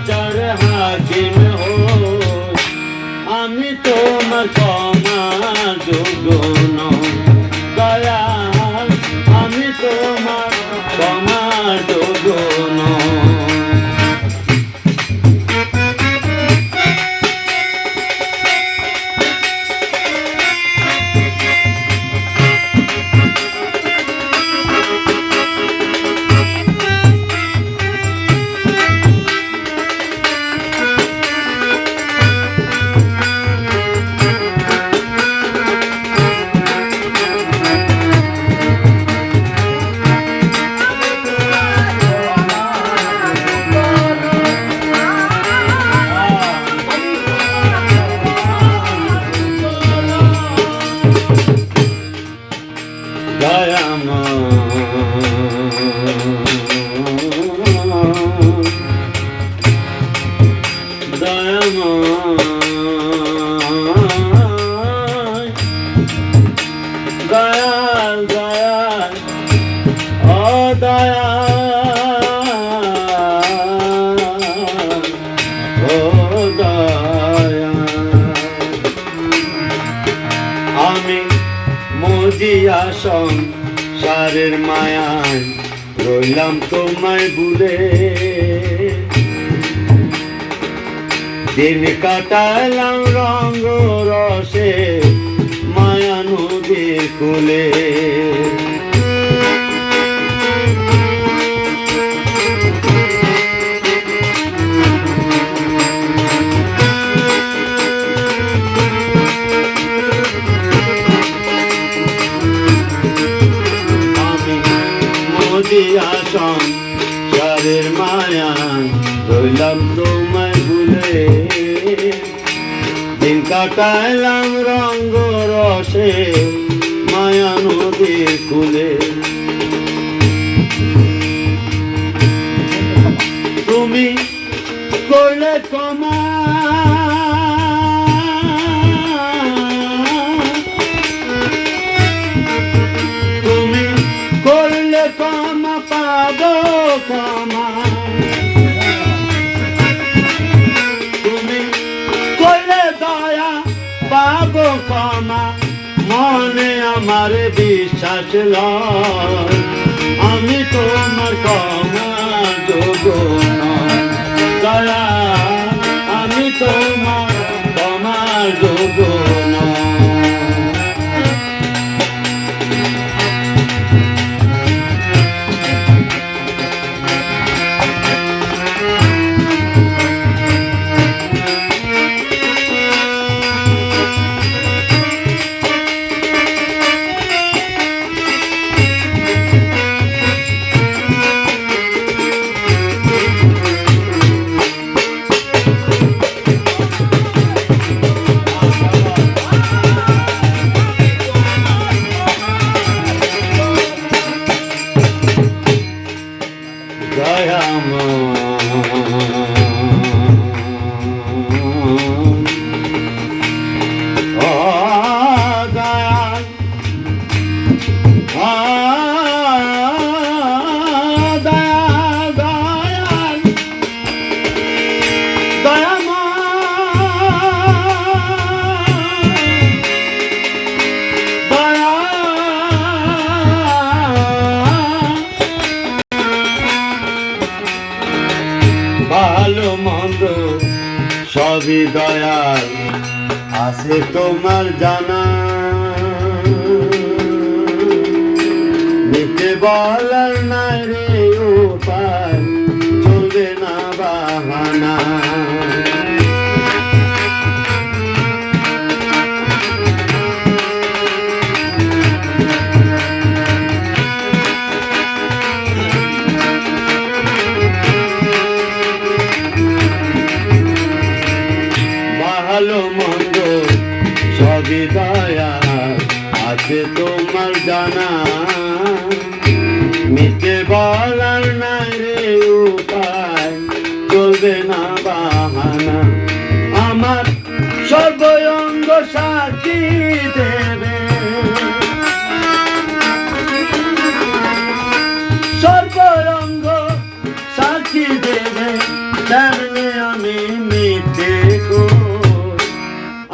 বিচার হাকিম হই, আমি তোমার ক্ষমার যোগ্য নই দয়াল, আমি তোমার ক্ষমার যোগ্য নই। দয়াল দয়াল ও দয়াল ও দয়াল, আমি মজিয়া সংসারের মায়ায় রইলাম তোমায় ভুলে, দিন কাটালাম রঙ্গ রসে মায়া নদীর কূলে। আমি মজিয়া সংসারের মায়া রইলাম তোমায় ভুলে, দিন কাটাইলাম রঙ্গ রসে মায়া নদীর কূলে। তুমি করলে ক্ষমা, তুমি করলে ক্ষমা পাবো ক্ষমা, পাবো ক্ষমা, মনে আমার বিশ্বাস লয়, আমি তোমার ক্ষমা যোগ্য নই দয়া, আমি তোমার ক্ষমার যোগ্য নই। ভালো মন্দ সবই দয়াল আছে তোমার জানা, নিতে বলার নাই রে উপায়, চলবে না বাহানা। ভালো মন্দ সবই দয়াল আছে তোমার জানা, মিটে বলার নাই রে উপায়, চলবে না বাহানা। আমার সর্বঙ্গ সাক্ষী দেবে, সর্বঙ্গ সাক্ষী দেবে, তেমনি আমি মিথ্যে কই,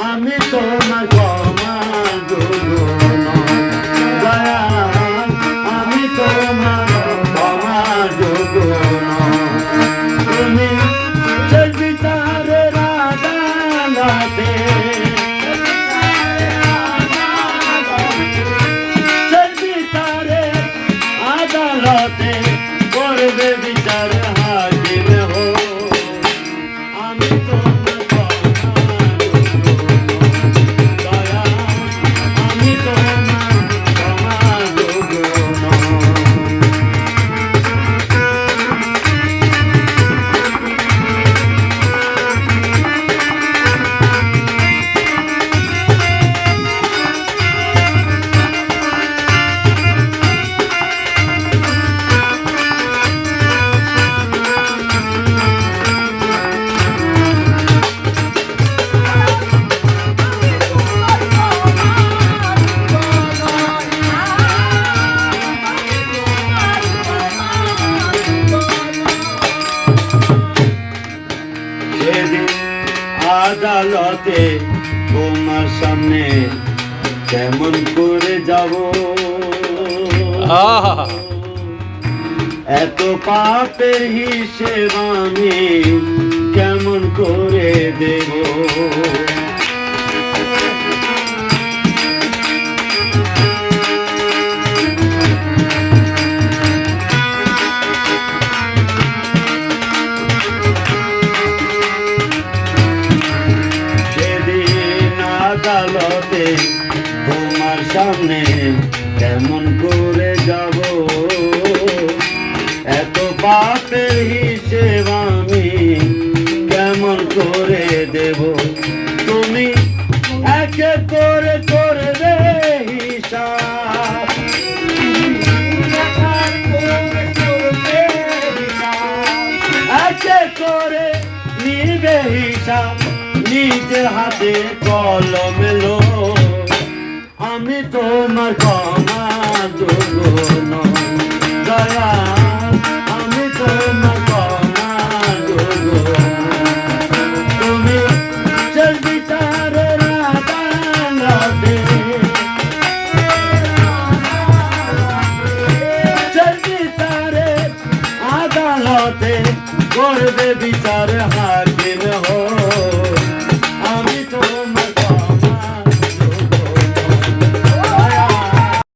আমি তোমার ক্ষমা যোগ্য নই দয়াল, আমি তোমার ক্ষমা যোগ্য নই। তুমি শেষ বিচারের আদালতে, শেষ বিচারের আদালতে করবে বিচার হাকিম হো, আমি তোমার ক্ষমা যোগ্য নই দয়াল, আমি তোমার ক্ষমা যোগ্য নই। সেদিন আদালতে তোমার সামনে কেমন করে যাব, এত পাপের হিসেব আমি কেমন করে দেব। আদালতে তোমার সামনে কেমন করে যাব, এত পাপের হিসেব আমি কেমন করে দেব। তুমি একে করে করবে হিসাব, একে করে নিবে হিসাব, নিজের হাতে কলম লো, আমি তোমার ক্ষমা যোগ্য নই দয়াল,